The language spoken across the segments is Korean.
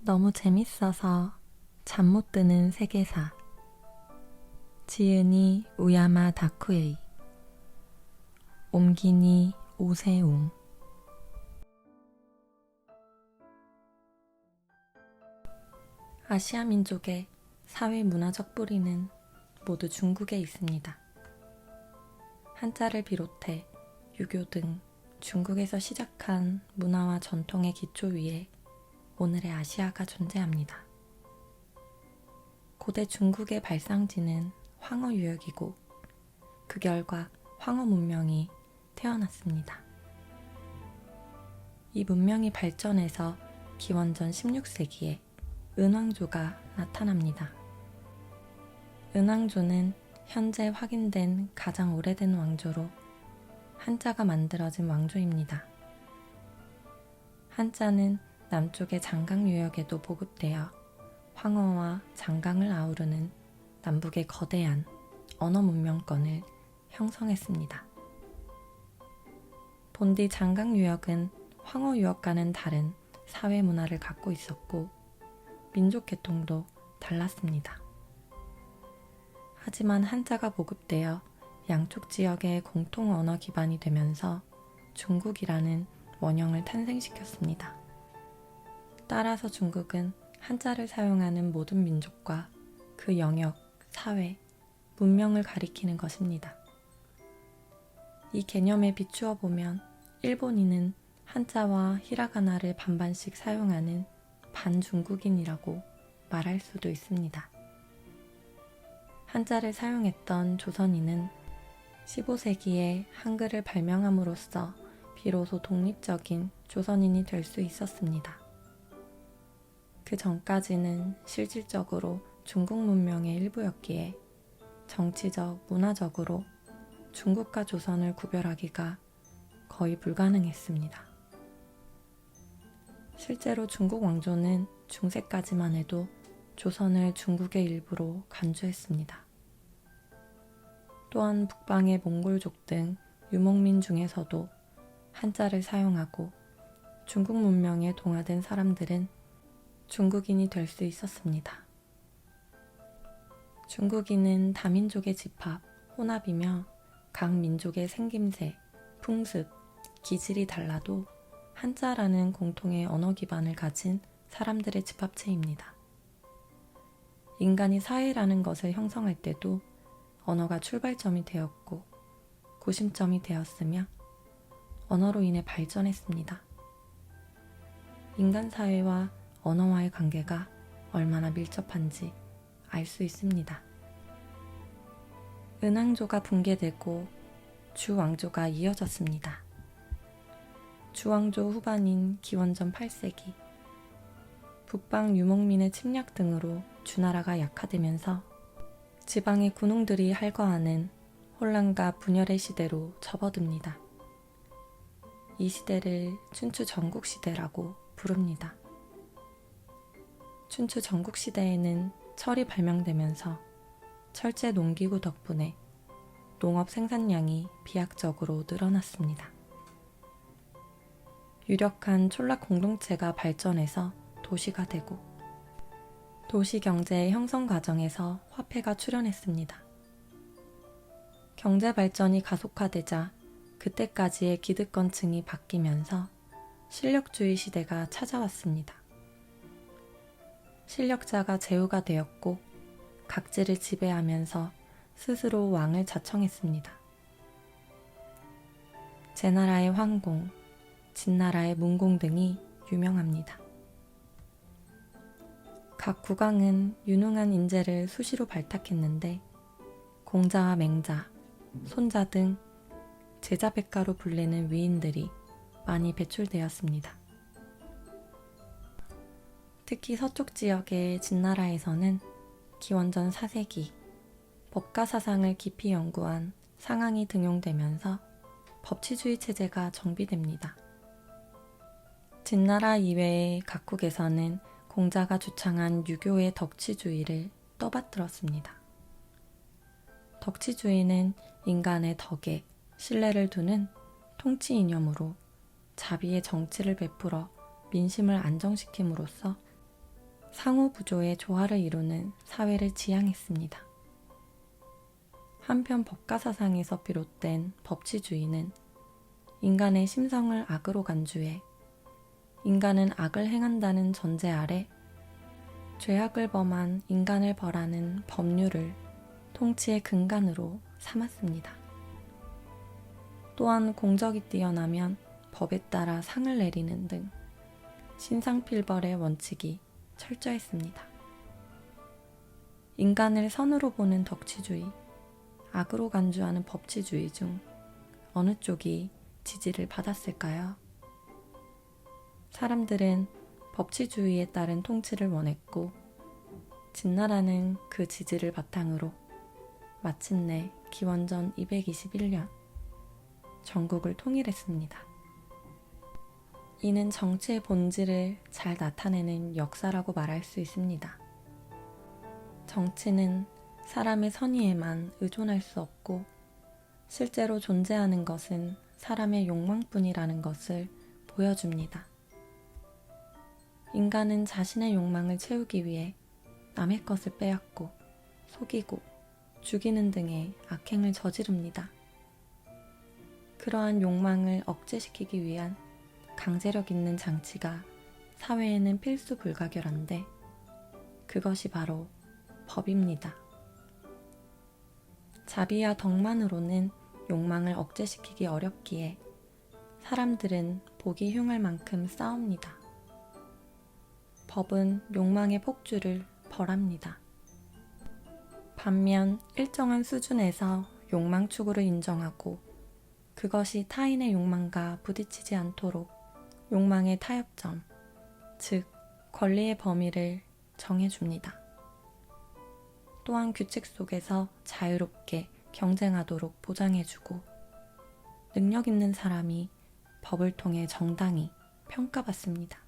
너무 재밌어서 잠 못 드는 세계사. 지은이 우야마 다쿠에이. 옮기니 오세웅. 아시아 민족의 사회 문화적 뿌리는 모두 중국에 있습니다. 한자를 비롯해 유교 등 중국에서 시작한 문화와 전통의 기초 위에 오늘의 아시아가 존재합니다. 고대 중국의 발상지는 황허 유역이고 그 결과 황허 문명이 태어났습니다. 이 문명이 발전해서 기원전 16세기에 은왕조가 나타납니다. 은왕조는 현재 확인된 가장 오래된 왕조로 한자가 만들어진 왕조입니다. 한자는 남쪽의 장강 유역에도 보급되어 황허와 장강을 아우르는 남북의 거대한 언어 문명권을 형성했습니다. 본디 장강 유역은 황허 유역과는 다른 사회 문화를 갖고 있었고 민족 계통도 달랐습니다. 하지만 한자가 보급되어 양쪽 지역의 공통 언어 기반이 되면서 중국이라는 원형을 탄생시켰습니다. 따라서 중국은 한자를 사용하는 모든 민족과 그 영역, 사회, 문명을 가리키는 것입니다. 이 개념에 비추어 보면 일본인은 한자와 히라가나를 반반씩 사용하는 반중국인이라고 말할 수도 있습니다. 한자를 사용했던 조선인은 15세기에 한글을 발명함으로써 비로소 독립적인 조선인이 될 수 있었습니다. 그 전까지는 실질적으로 중국 문명의 일부였기에 정치적, 문화적으로 중국과 조선을 구별하기가 거의 불가능했습니다. 실제로 중국 왕조는 중세까지만 해도 조선을 중국의 일부로 간주했습니다. 또한 북방의 몽골족 등 유목민 중에서도 한자를 사용하고 중국 문명에 동화된 사람들은 중국인이 될 수 있었습니다. 중국인은 다민족의 집합, 혼합이며 각 민족의 생김새, 풍습, 기질이 달라도 한자라는 공통의 언어 기반을 가진 사람들의 집합체입니다. 인간이 사회라는 것을 형성할 때도 언어가 출발점이 되었고 구심점이 되었으며 언어로 인해 발전했습니다. 인간 사회와 언어와의 관계가 얼마나 밀접한지 알 수 있습니다. 은왕조가 붕괴되고 주왕조가 이어졌습니다. 주왕조 후반인 기원전 8세기 북방 유목민의 침략 등으로 주나라가 약화되면서 지방의 군웅들이 할거하는 혼란과 분열의 시대로 접어듭니다. 이 시대를 춘추 전국시대라고 부릅니다. 춘추 전국시대에는 철이 발명되면서 철제 농기구 덕분에 농업 생산량이 비약적으로 늘어났습니다. 유력한 촌락 공동체가 발전해서 도시가 되고 도시 경제의 형성 과정에서 화폐가 출현했습니다. 경제 발전이 가속화되자 그때까지의 기득권층이 바뀌면서 실력주의 시대가 찾아왔습니다. 실력자가 제후가 되었고 각지를 지배하면서 스스로 왕을 자청했습니다. 제나라의 황공, 진나라의 문공 등이 유명합니다. 각 국왕은 유능한 인재를 수시로 발탁했는데 공자와 맹자, 손자 등 제자백가로 불리는 위인들이 많이 배출되었습니다. 특히 서쪽 지역의 진나라에서는 기원전 4세기 법가 사상을 깊이 연구한 상황이 등용되면서 법치주의 체제가 정비됩니다. 진나라 이외의 각국에서는 공자가 주창한 유교의 덕치주의를 떠받들었습니다. 덕치주의는 인간의 덕에 신뢰를 두는 통치 이념으로 자비의 정치를 베풀어 민심을 안정시킴으로써 상호부조의 조화를 이루는 사회를 지향했습니다. 한편 법가사상에서 비롯된 법치주의는 인간의 심성을 악으로 간주해 인간은 악을 행한다는 전제 아래 죄악을 범한 인간을 벌하는 법률을 통치의 근간으로 삼았습니다. 또한 공적이 뛰어나면 법에 따라 상을 내리는 등 신상필벌의 원칙이 철저했습니다. 인간을 선으로 보는 덕치주의, 악으로 간주하는 법치주의 중 어느 쪽이 지지를 받았을까요? 사람들은 법치주의에 따른 통치를 원했고 진나라는 그 지지를 바탕으로 마침내 기원전 221년 전국을 통일했습니다. 이는 정치의 본질을 잘 나타내는 역사라고 말할 수 있습니다. 정치는 사람의 선의에만 의존할 수 없고 실제로 존재하는 것은 사람의 욕망뿐이라는 것을 보여줍니다. 인간은 자신의 욕망을 채우기 위해 남의 것을 빼앗고 속이고 죽이는 등의 악행을 저지릅니다. 그러한 욕망을 억제시키기 위한 강제력 있는 장치가 사회에는 필수 불가결한데 그것이 바로 법입니다. 자비와 덕만으로는 욕망을 억제시키기 어렵기에 사람들은 보기 흉할 만큼 싸웁니다. 법은 욕망의 폭주를 벌합니다. 반면 일정한 수준에서 욕망 추구를 인정하고 그것이 타인의 욕망과 부딪히지 않도록 욕망의 타협점, 즉 권리의 범위를 정해줍니다. 또한 규칙 속에서 자유롭게 경쟁하도록 보장해주고 능력 있는 사람이 법을 통해 정당히 평가받습니다.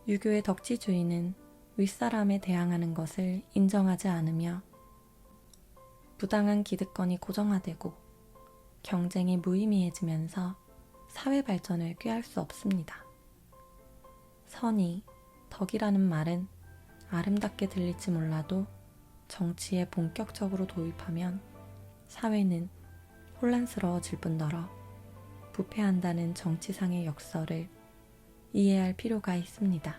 유교의 덕치주의는 윗사람에 대항하는 것을 인정하지 않으며 부당한 기득권이 고정화되고 경쟁이 무의미해지면서 사회 발전을 꾀할 수 없습니다. 선의, 덕이라는 말은 아름답게 들릴지 몰라도 정치에 본격적으로 도입하면 사회는 혼란스러워질 뿐더러 부패한다는 정치상의 역설을 이해할 필요가 있습니다.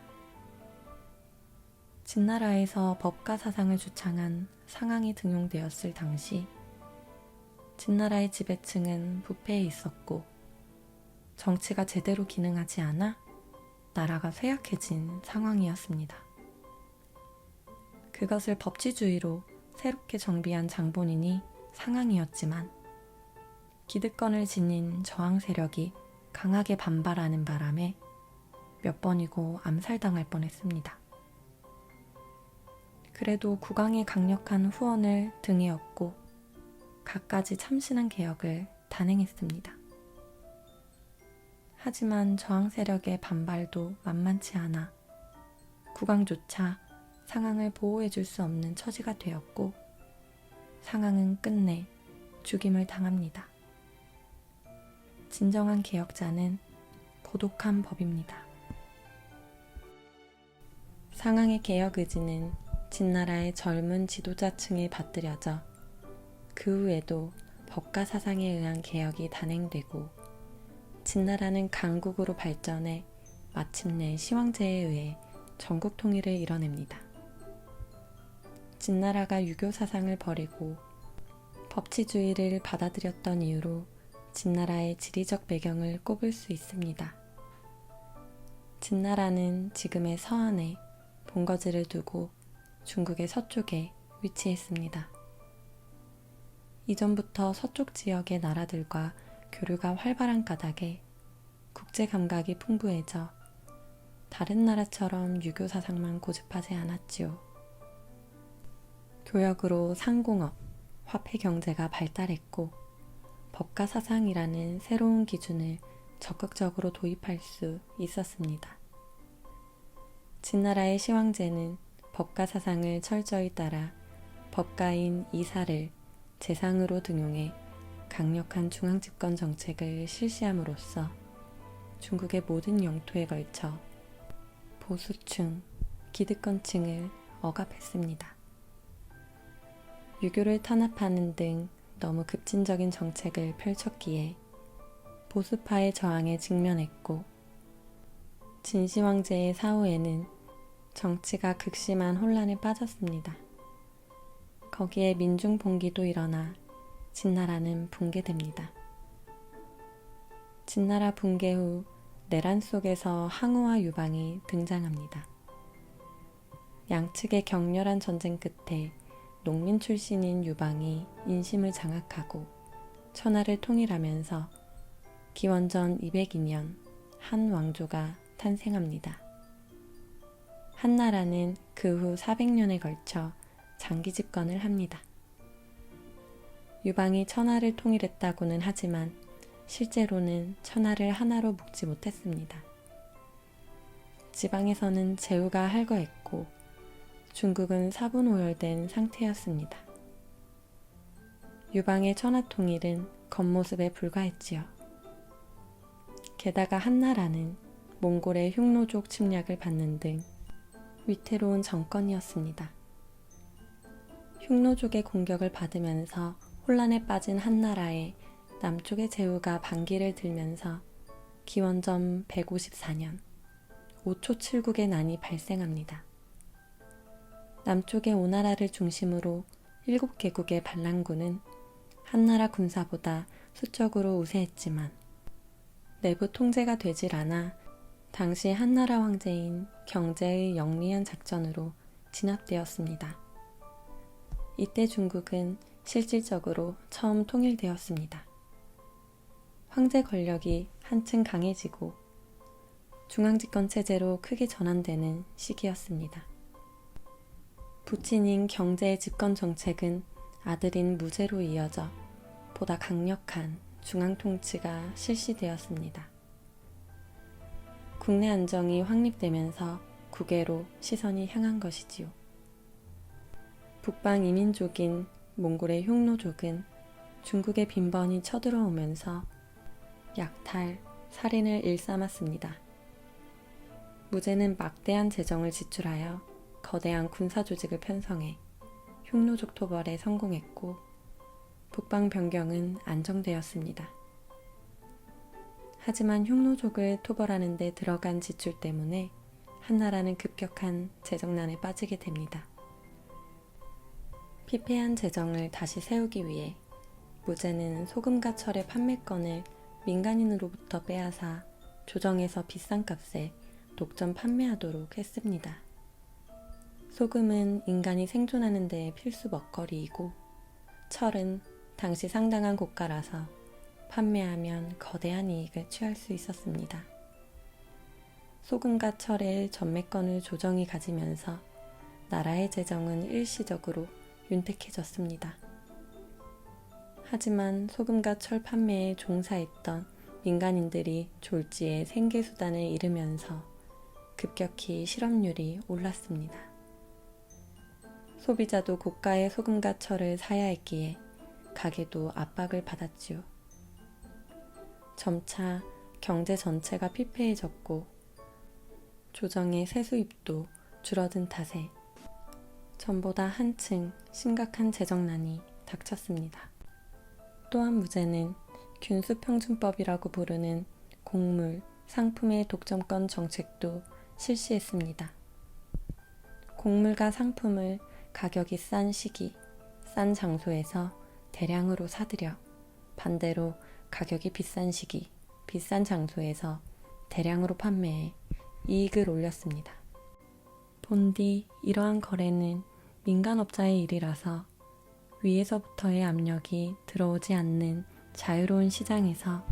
진나라에서 법가 사상을 주창한 상황이 등용되었을 당시 진나라의 지배층은 부패에 있었고 정치가 제대로 기능하지 않아 나라가 쇠약해진 상황이었습니다. 그것을 법치주의로 새롭게 정비한 장본인이 상황이었지만 기득권을 지닌 저항 세력이 강하게 반발하는 바람에 몇 번이고 암살당할 뻔했습니다. 그래도 국왕의 강력한 후원을 등에 업고 갖가지 참신한 개혁을 단행했습니다. 하지만 저항 세력의 반발도 만만치 않아 국왕조차 상황을 보호해줄 수 없는 처지가 되었고 상황은 끝내 죽임을 당합니다. 진정한 개혁자는 고독한 법입니다. 상황의 개혁 의지는 진나라의 젊은 지도자층에 받들여져 그 후에도 법가 사상에 의한 개혁이 단행되고 진나라는 강국으로 발전해 마침내 시황제에 의해 전국 통일을 이뤄냅니다. 진나라가 유교 사상을 버리고 법치주의를 받아들였던 이유로 진나라의 지리적 배경을 꼽을 수 있습니다. 진나라는 지금의 서안에 본거지를 두고 중국의 서쪽에 위치했습니다. 이전부터 서쪽 지역의 나라들과 교류가 활발한 까닭에 국제 감각이 풍부해져 다른 나라처럼 유교 사상만 고집하지 않았지요. 교역으로 상공업, 화폐 경제가 발달했고 법가 사상이라는 새로운 기준을 적극적으로 도입할 수 있었습니다. 진나라의 시황제는 법가 사상을 철저히 따라 법가인 이사를 재상으로 등용해 강력한 중앙집권 정책을 실시함으로써 중국의 모든 영토에 걸쳐 보수층, 기득권층을 억압했습니다. 유교를 탄압하는 등 너무 급진적인 정책을 펼쳤기에 보수파의 저항에 직면했고, 진시황제의 사후에는 정치가 극심한 혼란에 빠졌습니다. 거기에 민중 봉기도 일어나 진나라는 붕괴됩니다. 진나라 붕괴 후 내란 속에서 항우와 유방이 등장합니다. 양측의 격렬한 전쟁 끝에 농민 출신인 유방이 인심을 장악하고 천하를 통일하면서 기원전 202년 한 왕조가 탄생합니다. 한나라는 그 후 400년에 걸쳐 장기 집권을 합니다. 유방이 천하를 통일했다고는 하지만 실제로는 천하를 하나로 묶지 못했습니다. 지방에서는 제후가 할거했고 중국은 사분오열된 상태였습니다. 유방의 천하 통일은 겉모습에 불과했지요. 게다가 한나라는 몽골의 흉노족 침략을 받는 등 위태로운 정권이었습니다. 흉노족의 공격을 받으면서 혼란에 빠진 한나라에 남쪽의 제후가 반기를 들면서 기원전 154년 5초 7국의 난이 발생합니다. 남쪽의 오나라를 중심으로 7개국의 반란군은 한나라 군사보다 수적으로 우세했지만 내부 통제가 되질 않아 당시 한나라 황제인 경제의 영리한 작전으로 진압되었습니다. 이때 중국은 실질적으로 처음 통일되었습니다. 황제 권력이 한층 강해지고 중앙집권 체제로 크게 전환되는 시기였습니다. 부친인 경제의 집권 정책은 아들인 무제로 이어져 보다 강력한 중앙 통치가 실시되었습니다. 국내 안정이 확립되면서 국외로 시선이 향한 것이지요. 북방 이민족인 몽골의 흉노족은 중국의 빈번히 쳐들어오면서 약탈, 살인을 일삼았습니다. 무제는 막대한 재정을 지출하여 거대한 군사 조직을 편성해 흉노족 토벌에 성공했고 북방 변경은 안정되었습니다. 하지만 흉노족을 토벌하는 데 들어간 지출 때문에 한나라는 급격한 재정난에 빠지게 됩니다. 피폐한 재정을 다시 세우기 위해 무제는 소금과 철의 판매권을 민간인으로부터 빼앗아 조정해서 비싼 값에 독점 판매하도록 했습니다. 소금은 인간이 생존하는 데 필수 먹거리이고 철은 당시 상당한 고가라서 판매하면 거대한 이익을 취할 수 있었습니다. 소금과 철의 전매권을 조정이 가지면서 나라의 재정은 일시적으로 윤택해졌습니다. 하지만 소금과 철 판매에 종사했던 민간인들이 졸지에 생계수단을 잃으면서 급격히 실업률이 올랐습니다. 소비자도 고가의 소금과 철을 사야 했기에 가게도 압박을 받았지요. 점차 경제 전체가 피폐해졌고 조정의 세수입도 줄어든 탓에 전보다 한층 심각한 재정난이 닥쳤습니다. 또한 무제는 균수평준법이라고 부르는 곡물, 상품의 독점권 정책도 실시했습니다. 곡물과 상품을 가격이 싼 시기, 싼 장소에서 대량으로 사들여 반대로 가격이 비싼 시기, 비싼 장소에서 대량으로 판매해 이익을 올렸습니다. 본디 이러한 거래는 민간업자의 일이라서 위에서부터의 압력이 들어오지 않는 자유로운 시장에서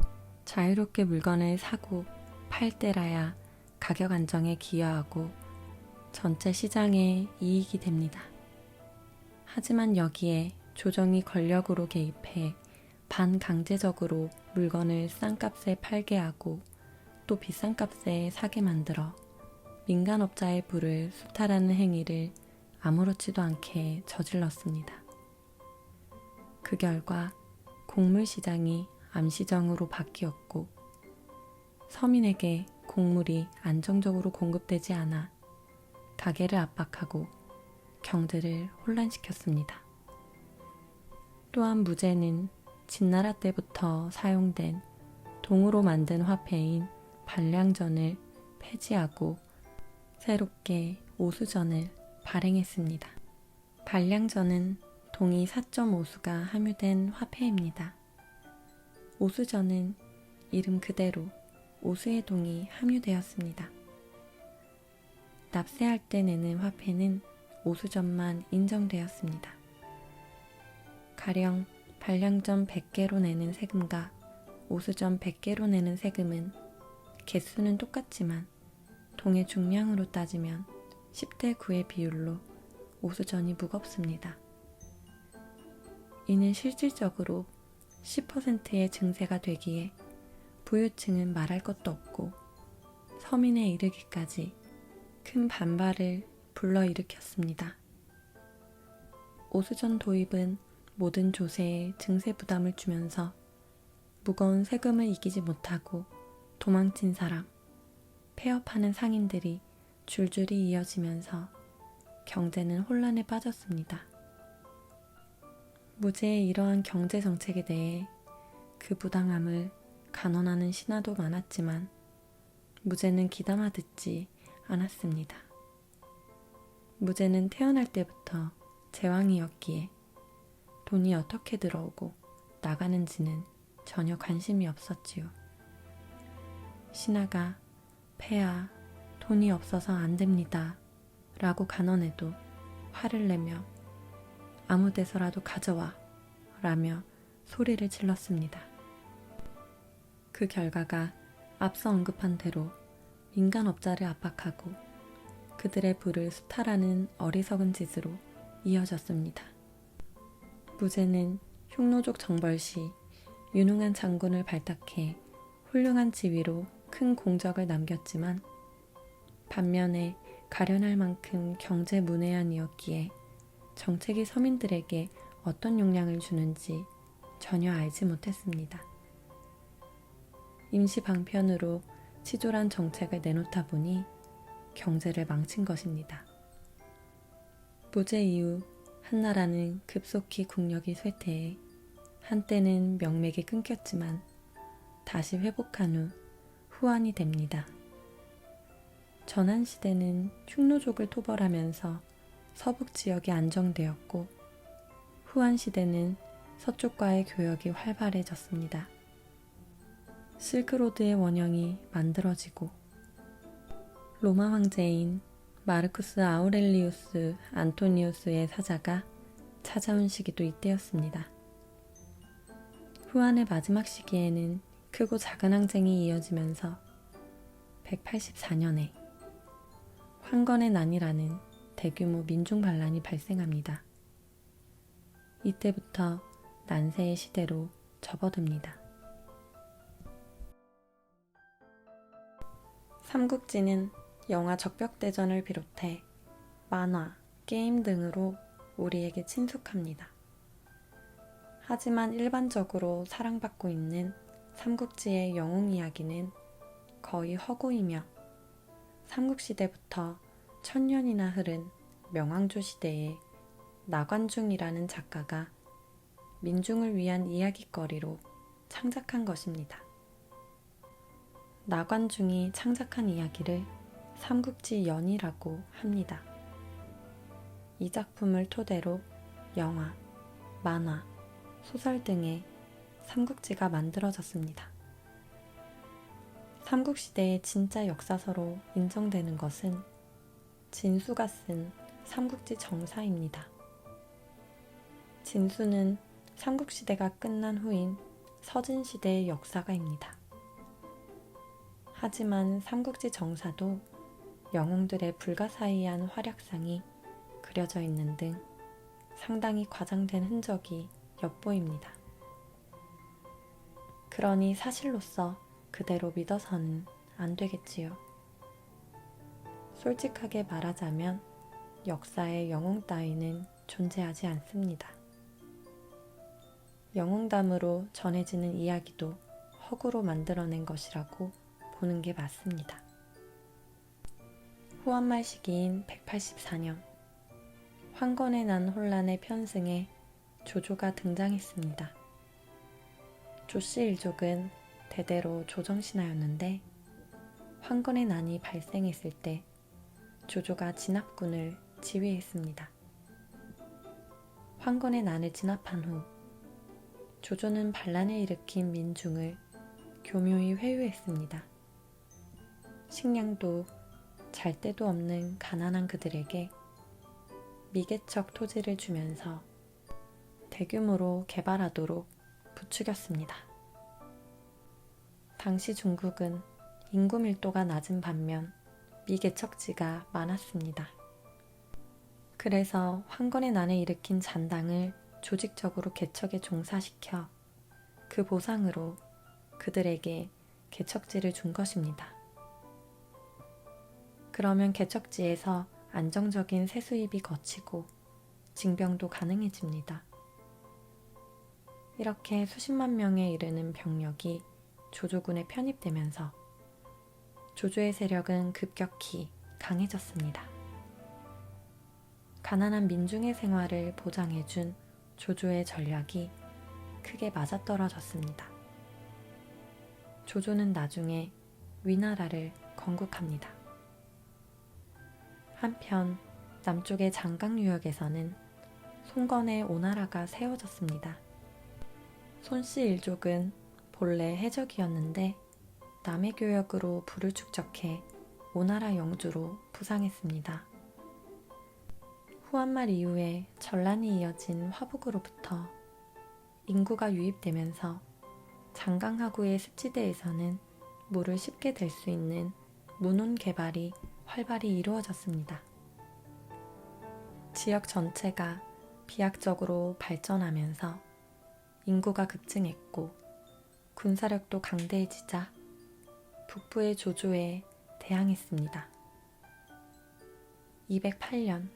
자유롭게 물건을 사고 팔 때라야 가격 안정에 기여하고 전체 시장에 이익이 됩니다. 하지만 여기에 조정이 권력으로 개입해 반강제적으로 물건을 싼 값에 팔게 하고 또 비싼 값에 사게 만들어 민간업자의 부를 수탈하는 행위를 아무렇지도 않게 저질렀습니다. 그 결과 곡물 시장이 암시장으로 바뀌었고 서민에게 곡물이 안정적으로 공급되지 않아 가게를 압박하고 경제를 혼란시켰습니다. 또한 무제는 진나라 때부터 사용된 동으로 만든 화폐인 반량전을 폐지하고 새롭게 오수전을 발행했습니다. 반량전은 동이 4.5수가 함유된 화폐입니다. 오수전은 이름 그대로 오수의 동이 함유되었습니다. 납세할 때 내는 화폐는 오수전만 인정되었습니다. 가령 반량전 100개로 내는 세금과 오수전 100개로 내는 세금은 개수는 똑같지만 동의 중량으로 따지면 10대 9의 비율로 오수전이 무겁습니다. 이는 실질적으로 10%의 증세가 되기에 부유층은 말할 것도 없고 서민에 이르기까지 큰 반발을 불러일으켰습니다. 오수전 도입은 모든 조세에 증세 부담을 주면서 무거운 세금을 이기지 못하고 도망친 사람, 폐업하는 상인들이 줄줄이 이어지면서 경제는 혼란에 빠졌습니다. 무제의 이러한 경제 정책에 대해 그 부당함을 간언하는 신하도 많았지만 무제는 귀담아 듣지 않았습니다. 무제는 태어날 때부터 제왕이었기에 돈이 어떻게 들어오고 나가는지는 전혀 관심이 없었지요. 신하가 폐하, 돈이 없어서 안 됩니다 라고 간언해도 화를 내며 아무 데서라도 가져와 라며 소리를 질렀습니다. 그 결과가 앞서 언급한 대로 민간업자를 압박하고 그들의 부를 수탈하는 어리석은 짓으로 이어졌습니다. 무제는 흉노족 정벌 시 유능한 장군을 발탁해 훌륭한 지위로 큰 공적을 남겼지만 반면에 가련할 만큼 경제 문외한이었기에 정책이 서민들에게 어떤 영향을 주는지 전혀 알지 못했습니다. 임시 방편으로 치졸한 정책을 내놓다 보니 경제를 망친 것입니다. 무제 이후 한나라는 급속히 국력이 쇠퇴해 한때는 명맥이 끊겼지만 다시 회복한 후 후한이 됩니다. 전한시대는 흉노족을 토벌하면서 서북 지역이 안정되었고 후한시대는 서쪽과의 교역이 활발해졌습니다. 실크로드의 원형이 만들어지고 로마 황제인 마르쿠스 아우렐리우스 안토니우스의 사자가 찾아온 시기도 이때였습니다. 후한의 마지막 시기에는 크고 작은 항쟁이 이어지면서 184년에 황건의 난이라는 대규모 민중 반란이 발생합니다. 이때부터 난세의 시대로 접어듭니다. 삼국지는 영화 적벽대전을 비롯해 만화, 게임 등으로 우리에게 친숙합니다. 하지만 일반적으로 사랑받고 있는 삼국지의 영웅 이야기는 거의 허구이며 삼국시대부터 1000년이나 흐른 명왕조 시대에 나관중이라는 작가가 민중을 위한 이야깃거리로 창작한 것입니다. 나관중이 창작한 이야기를 삼국지연이라고 합니다. 이 작품을 토대로 영화, 만화, 소설 등의 삼국지가 만들어졌습니다. 삼국시대의 진짜 역사서로 인정되는 것은 진수가 쓴 삼국지 정사입니다. 진수는 삼국시대가 끝난 후인 서진시대의 역사가입니다. 하지만 삼국지 정사도 영웅들의 불가사의한 활약상이 그려져 있는 등 상당히 과장된 흔적이 엿보입니다. 그러니 사실로서 그대로 믿어서는 안 되겠지요. 솔직하게 말하자면 역사에 영웅 따위는 존재하지 않습니다. 영웅담으로 전해지는 이야기도 허구로 만들어낸 것이라고 보는 게 맞습니다. 후한말 시기인 184년, 황건의 난 혼란의 편승에 조조가 등장했습니다. 조씨 일족은 대대로 조정신하였는데 황건의 난이 발생했을 때 조조가 진압군을 지휘했습니다. 황건의 난을 진압한 후 조조는 반란을 일으킨 민중을 교묘히 회유했습니다. 식량도 잘 데도 없는 가난한 그들에게 미개척 토지를 주면서 대규모로 개발하도록 부추겼습니다. 당시 중국은 인구 밀도가 낮은 반면 미개척지가 많았습니다. 그래서 황건의 난을 일으킨 잔당을 조직적으로 개척에 종사시켜 그 보상으로 그들에게 개척지를 준 것입니다. 그러면 개척지에서 안정적인 세수입이 거치고 징병도 가능해집니다. 이렇게 수십만 명에 이르는 병력이 조조군에 편입되면서 조조의 세력은 급격히 강해졌습니다. 가난한 민중의 생활을 보장해준 조조의 전략이 크게 맞아떨어졌습니다. 조조는 나중에 위나라를 건국합니다. 한편 남쪽의 장강유역에서는 송건의 오나라가 세워졌습니다. 손씨 일족은 본래 해적이었는데 남의 교역으로 부를 축적해 오나라 영주로 부상했습니다. 후한말 이후에 전란이 이어진 화북으로부터 인구가 유입되면서 장강하구의 습지대에서는 물을 쉽게 댈 수 있는 문혼 개발이 활발히 이루어졌습니다. 지역 전체가 비약적으로 발전하면서 인구가 급증했고 군사력도 강대해지자 북부의 조조에 대항했습니다. 208년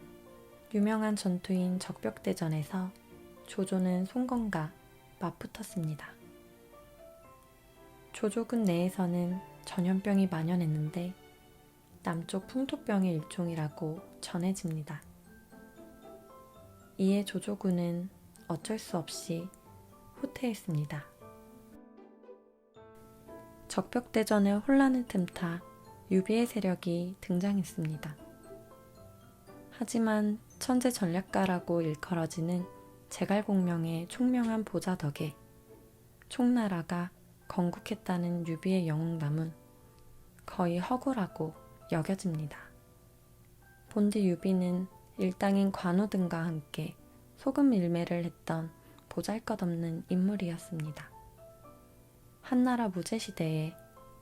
유명한 전투인 적벽대전에서 조조는 송건과 맞붙었습니다. 조조군 내에서는 전염병이 만연했는데 남쪽 풍토병의 일종이라고 전해집니다. 이에 조조군은 어쩔 수 없이 후퇴했습니다. 적벽대전의 혼란을 틈타 유비의 세력이 등장했습니다. 하지만 천재 전략가라고 일컬어지는 제갈공명의 총명한 보자 덕에 총나라가 건국했다는 유비의 영웅담은 거의 허구라고 여겨집니다. 본디 유비는 일당인 관우 등과 함께 소금 일매를 했던 보잘것없는 인물이었습니다. 한나라 무제시대에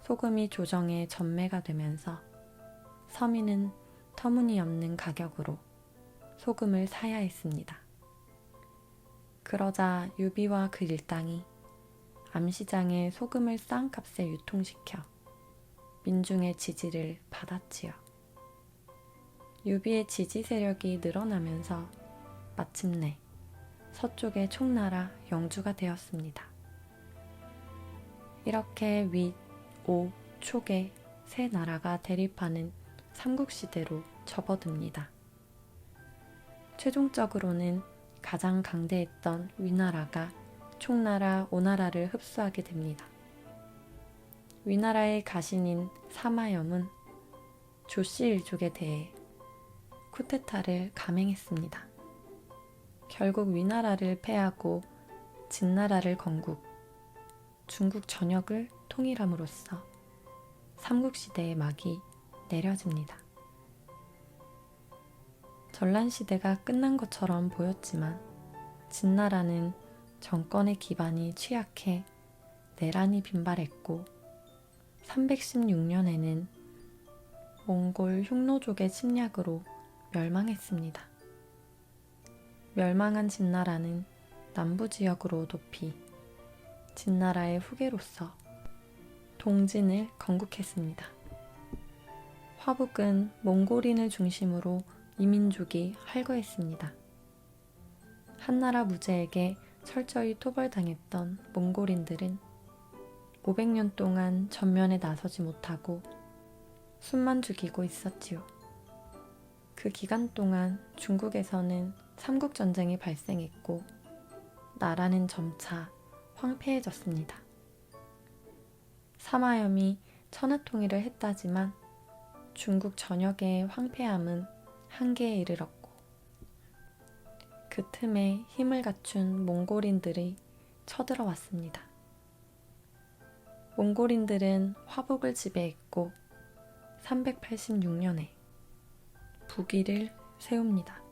소금이 조정에 전매가 되면서 서민은 터무니없는 가격으로 소금을 사야 했습니다. 그러자 유비와 그 일당이 암시장에 소금을 싼 값에 유통시켜 민중의 지지를 받았지요. 유비의 지지 세력이 늘어나면서 마침내 서쪽의 총나라 영주가 되었습니다. 이렇게 윗, 오, 촉의 세 나라가 대립하는 삼국시대로 접어듭니다. 최종적으로는 가장 강대했던 위나라가 총나라, 오나라를 흡수하게 됩니다. 위나라의 가신인 사마염은 조씨 일족에 대해 쿠데타를 감행했습니다. 결국 위나라를 패하고 진나라를 건국, 중국 전역을 통일함으로써 삼국시대의 막이 내려집니다. 전란시대가 끝난 것처럼 보였지만 진나라는 정권의 기반이 취약해 내란이 빈발했고 316년에는 몽골 흉노족의 침략으로 멸망했습니다. 멸망한 진나라는 남부지역으로 높이 진나라의 후계로서 동진을 건국했습니다. 화북은 몽골인을 중심으로 이민족이 활거했습니다. 한나라 무제에게 철저히 토벌당했던 몽골인들은 500년 동안 전면에 나서지 못하고 숨만 죽이고 있었지요. 그 기간 동안 중국에서는 삼국전쟁이 발생했고 나라는 점차 황폐해졌습니다. 사마염이 천하통일을 했다지만 중국 전역의 황폐함은 한계에 이르렀고 그 틈에 힘을 갖춘 몽골인들이 쳐들어왔습니다. 몽골인들은 화북을 지배했고 386년에 북위를 세웁니다.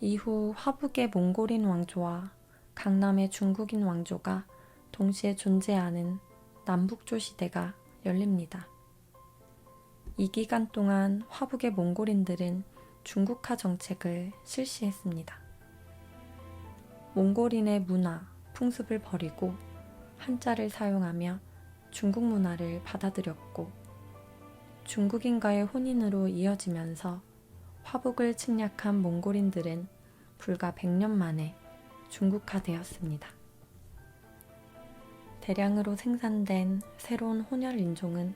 이후 화북의 몽골인 왕조와 강남의 중국인 왕조가 동시에 존재하는 남북조 시대가 열립니다. 이 기간 동안 화북의 몽골인들은 중국화 정책을 실시했습니다. 몽골인의 문화, 풍습을 버리고 한자를 사용하며 중국 문화를 받아들였고 중국인과의 혼인으로 이어지면서 화북을 침략한 몽골인들은 불과 100년 만에 중국화되었습니다. 대량으로 생산된 새로운 혼혈 인종은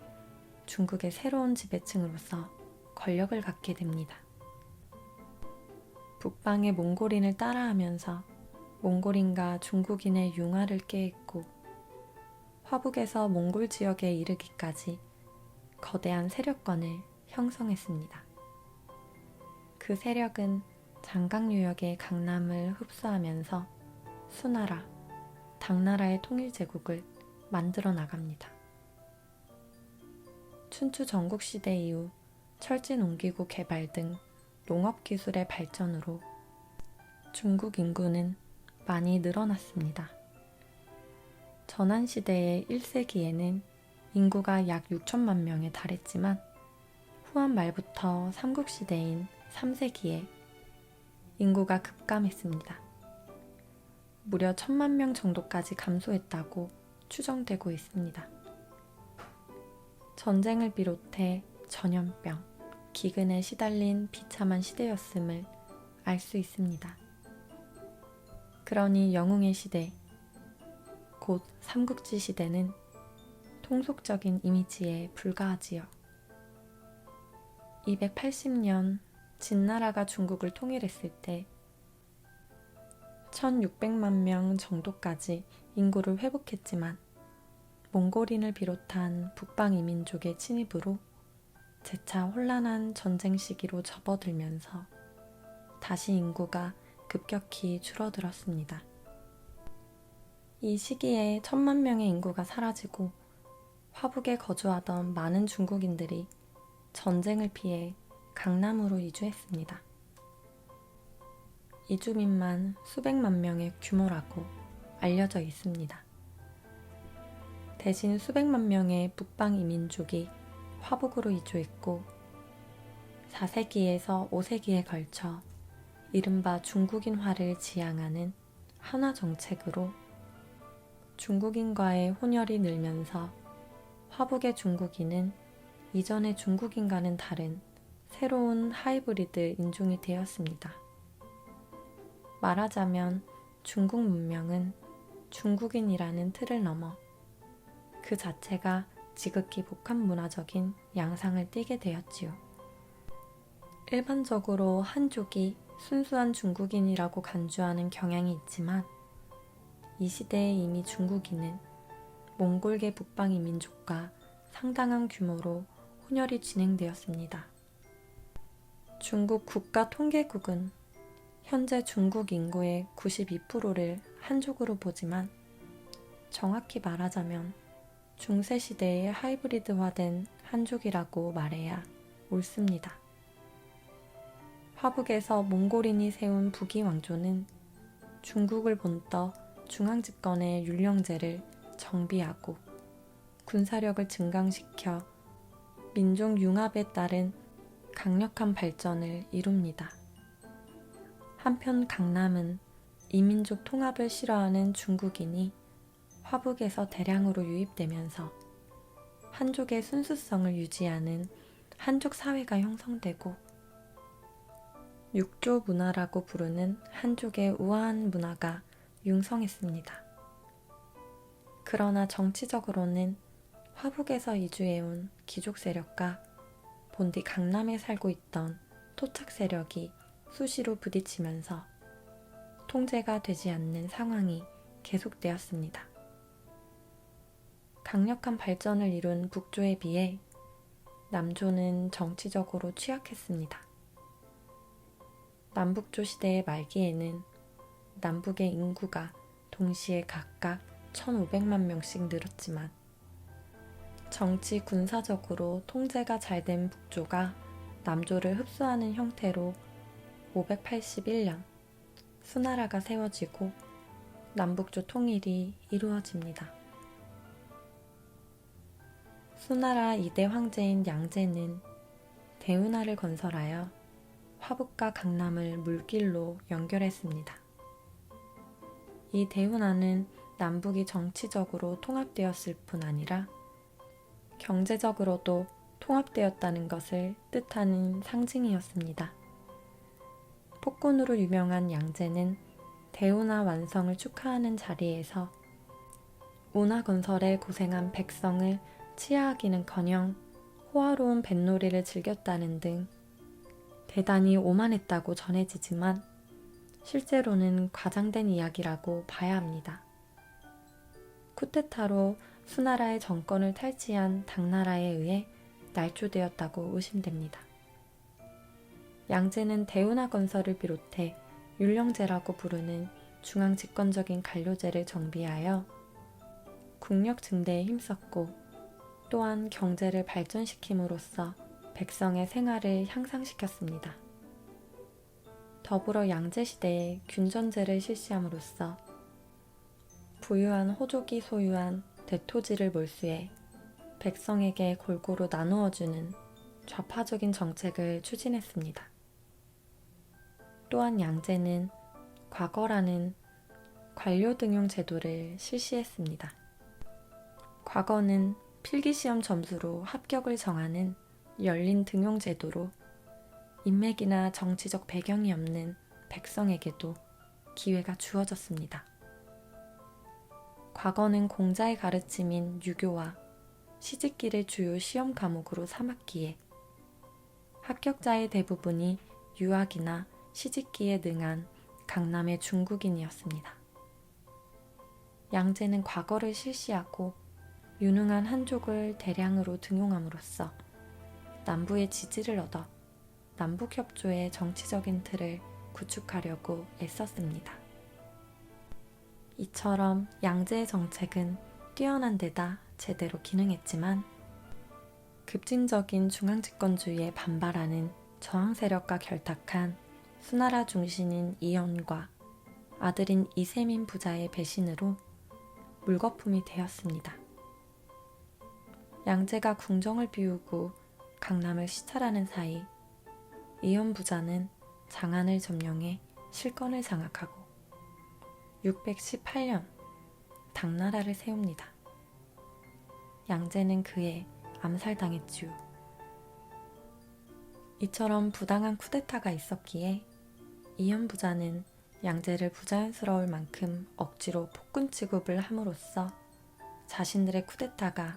중국의 새로운 지배층으로서 권력을 갖게 됩니다. 북방의 몽골인을 따라하면서 몽골인과 중국인의 융화를 꾀했고 화북에서 몽골 지역에 이르기까지 거대한 세력권을 형성했습니다. 그 세력은 장강유역의 강남을 흡수하면서 수나라, 당나라의 통일제국을 만들어 나갑니다. 춘추 전국시대 이후 철진 옹기구 개발 등 농업기술의 발전으로 중국 인구는 많이 늘어났습니다. 전환시대의 1세기에는 인구가 약 6천만 명에 달했지만 후한 말부터 삼국시대인 3세기에 인구가 급감했습니다. 무려 1,000만 명 정도까지 감소했다고 추정되고 있습니다. 전쟁을 비롯해 전염병, 기근에 시달린 비참한 시대였음을 알 수 있습니다. 그러니 영웅의 시대, 곧 삼국지 시대는 통속적인 이미지에 불과하지요. 280년 진나라가 중국을 통일했을 때 1600만 명 정도까지 인구를 회복했지만 몽골인을 비롯한 북방 이민족의 침입으로 재차 혼란한 전쟁 시기로 접어들면서 다시 인구가 급격히 줄어들었습니다. 이 시기에 1,000만 명의 인구가 사라지고 화북에 거주하던 많은 중국인들이 전쟁을 피해 강남으로 이주했습니다. 이주민만 수백만 명의 규모라고 알려져 있습니다. 대신 수백만 명의 북방 이민족이 화북으로 이주했고 4세기에서 5세기에 걸쳐 이른바 중국인화를 지향하는 한화 정책으로 중국인과의 혼혈이 늘면서 화북의 중국인은 이전의 중국인과는 다른 새로운 하이브리드 인종이 되었습니다. 말하자면 중국 문명은 중국인이라는 틀을 넘어 그 자체가 지극히 복합 문화적인 양상을 띠게 되었지요. 일반적으로 한족이 순수한 중국인이라고 간주하는 경향이 있지만 이 시대에 이미 중국인은 몽골계 북방 이민족과 상당한 규모로 혼혈이 진행되었습니다. 중국 국가통계국은 현재 중국 인구의 92%를 한족으로 보지만 정확히 말하자면 중세시대에 하이브리드화된 한족이라고 말해야 옳습니다. 화북에서 몽골인이 세운 북위 왕조는 중국을 본떠 중앙집권의 율령제를 정비하고 군사력을 증강시켜 민족 융합에 따른 강력한 발전을 이룹니다. 한편 강남은 이민족 통합을 싫어하는 중국인이 화북에서 대량으로 유입되면서 한족의 순수성을 유지하는 한족 사회가 형성되고 육조 문화라고 부르는 한족의 우아한 문화가 융성했습니다. 그러나 정치적으로는 화북에서 이주해온 귀족 세력과 본디 강남에 살고 있던 토착 세력이 수시로 부딪히면서 통제가 되지 않는 상황이 계속되었습니다. 강력한 발전을 이룬 북조에 비해 남조는 정치적으로 취약했습니다. 남북조 시대의 말기에는 남북의 인구가 동시에 각각 1,500만 명씩 늘었지만 정치 군사적으로 통제가 잘 된 북조가 남조를 흡수하는 형태로 581년 수나라가 세워지고 남북조 통일이 이루어집니다. 수나라 2대 황제인 양제는 대운하를 건설하여 화북과 강남을 물길로 연결했습니다. 이 대운하는 남북이 정치적으로 통합되었을 뿐 아니라 경제적으로도 통합되었다는 것을 뜻하는 상징이었습니다. 폭군으로 유명한 양제는 대운하 완성을 축하하는 자리에서 운하 건설에 고생한 백성을 치하하기는커녕 호화로운 뱃놀이를 즐겼다는 등 대단히 오만했다고 전해지지만 실제로는 과장된 이야기라고 봐야 합니다. 쿠데타로 수나라의 정권을 탈취한 당나라에 의해 날조되었다고 의심됩니다. 양제는 대운하 건설을 비롯해 율령제라고 부르는 중앙 집권적인 관료제를 정비하여 국력 증대에 힘썼고 또한 경제를 발전시킴으로써 백성의 생활을 향상시켰습니다. 더불어 양제시대에 균전제를 실시함으로써 부유한 호족이 소유한 대토지를 몰수해 백성에게 골고루 나누어주는 좌파적인 정책을 추진했습니다. 또한 양제는 과거라는 관료 등용 제도를 실시했습니다. 과거는 필기시험 점수로 합격을 정하는 열린 등용 제도로 인맥이나 정치적 배경이 없는 백성에게도 기회가 주어졌습니다. 과거는 공자의 가르침인 유교와 시집기를 주요 시험 과목으로 삼았기에 합격자의 대부분이 유학이나 시집기에 능한 강남의 중국인이었습니다. 양제는 과거를 실시하고 유능한 한족을 대량으로 등용함으로써 남부의 지지를 얻어 남북협조의 정치적인 틀을 구축하려고 애썼습니다. 이처럼 양제의 정책은 뛰어난 데다 제대로 기능했지만 급진적인 중앙집권주의에 반발하는 저항 세력과 결탁한 수나라 중신인 이연과 아들인 이세민 부자의 배신으로 물거품이 되었습니다. 양제가 궁정을 비우고 강남을 시찰하는 사이 이연 부자는 장안을 점령해 실권을 장악하고 618년 당나라를 세웁니다. 양제는 그에 암살당했지요. 이처럼 부당한 쿠데타가 있었기에 이연 부자는 양제를 부자연스러울 만큼 억지로 폭군 취급을 함으로써 자신들의 쿠데타가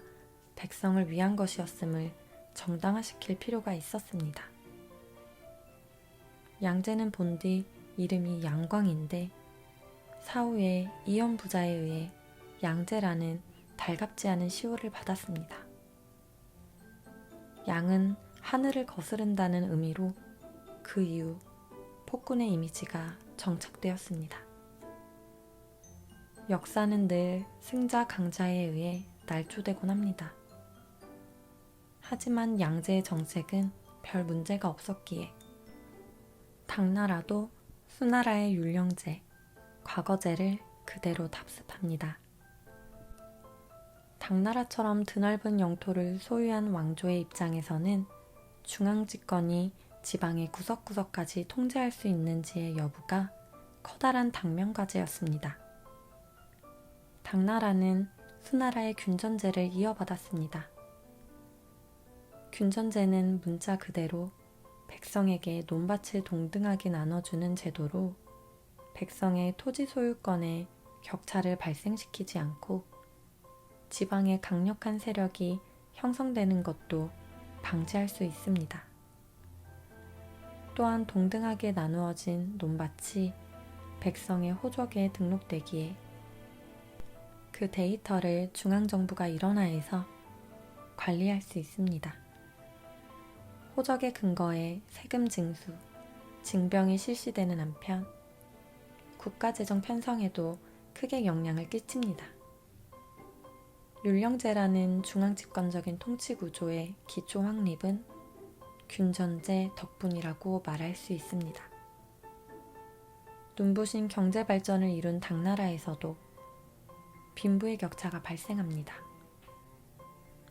백성을 위한 것이었음을 정당화시킬 필요가 있었습니다. 양제는 본디 이름이 양광인데 사후에 이연 부자에 의해 양제라는 달갑지 않은 시호를 받았습니다. 양은 하늘을 거스른다는 의미로 그 이후 폭군의 이미지가 정착되었습니다. 역사는 늘 승자 강자에 의해 날조되곤 합니다. 하지만 양제의 정책은 별 문제가 없었기에 당나라도 수나라의 율령제, 과거제를 그대로 답습합니다. 당나라처럼 드넓은 영토를 소유한 왕조의 입장에서는 중앙집권이 지방의 구석구석까지 통제할 수 있는지의 여부가 커다란 당면과제였습니다. 당나라는 수나라의 균전제를 이어받았습니다. 균전제는 문자 그대로 백성에게 논밭을 동등하게 나눠주는 제도로 백성의 토지 소유권에 격차를 발생시키지 않고 지방의 강력한 세력이 형성되는 것도 방지할 수 있습니다. 또한 동등하게 나누어진 논밭이 백성의 호적에 등록되기에 그 데이터를 중앙정부가 일원화해서 관리할 수 있습니다. 호적의 근거에 세금 징수, 징병이 실시되는 한편 국가재정 편성에도 크게 영향을 끼칩니다. 율령제라는 중앙집권적인 통치구조의 기초 확립은 균전제 덕분이라고 말할 수 있습니다. 눈부신 경제발전을 이룬 당나라에서도 빈부의 격차가 발생합니다.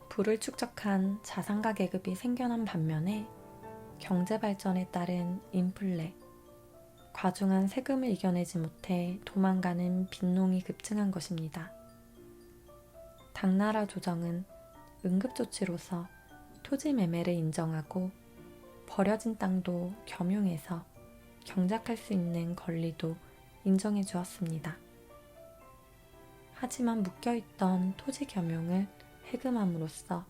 부를 축적한 자산가 계급이 생겨난 반면에 경제발전에 따른 인플레, 과중한 세금을 이겨내지 못해 도망가는 빈농이 급증한 것입니다. 당나라 조정은 응급조치로서 토지 매매를 인정하고 버려진 땅도 겸용해서 경작할 수 있는 권리도 인정해 주었습니다. 하지만 묶여있던 토지 겸용을 해금함으로써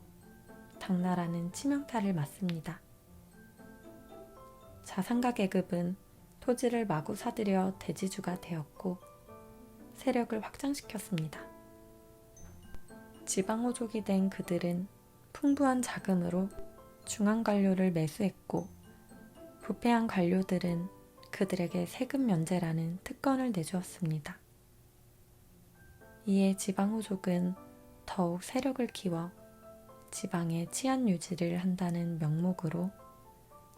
당나라는 치명타를 맞습니다. 자산가 계급은 토지를 마구 사들여 대지주가 되었고 세력을 확장시켰습니다. 지방호족이 된 그들은 풍부한 자금으로 중앙관료를 매수했고 부패한 관료들은 그들에게 세금 면제라는 특권을 내주었습니다. 이에 지방호족은 더욱 세력을 키워 지방의 치안 유지를 한다는 명목으로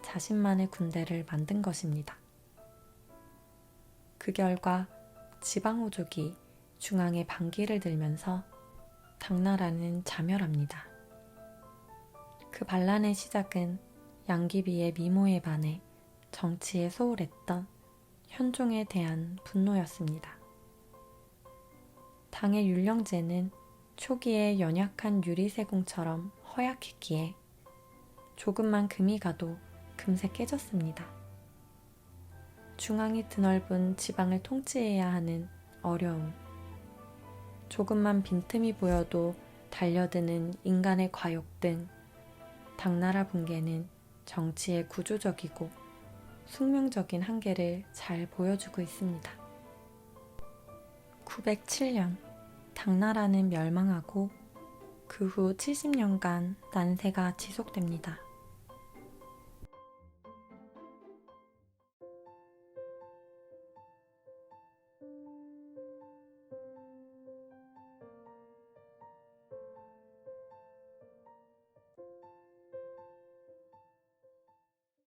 자신만의 군대를 만든 것입니다. 그 결과 지방호족이 중앙에 반기를 들면서 당나라는 자멸합니다. 그 반란의 시작은 양귀비의 미모에 반해 정치에 소홀했던 현종에 대한 분노였습니다. 당의 율령제는 초기에 연약한 유리세공처럼 허약했기에 조금만 금이 가도 금세 깨졌습니다. 중앙이 드넓은 지방을 통치해야 하는 어려움, 조금만 빈틈이 보여도 달려드는 인간의 과욕 등 당나라 붕괴는 정치의 구조적이고 숙명적인 한계를 잘 보여주고 있습니다. 907년 당나라는 멸망하고 그 후 70년간 난세가 지속됩니다.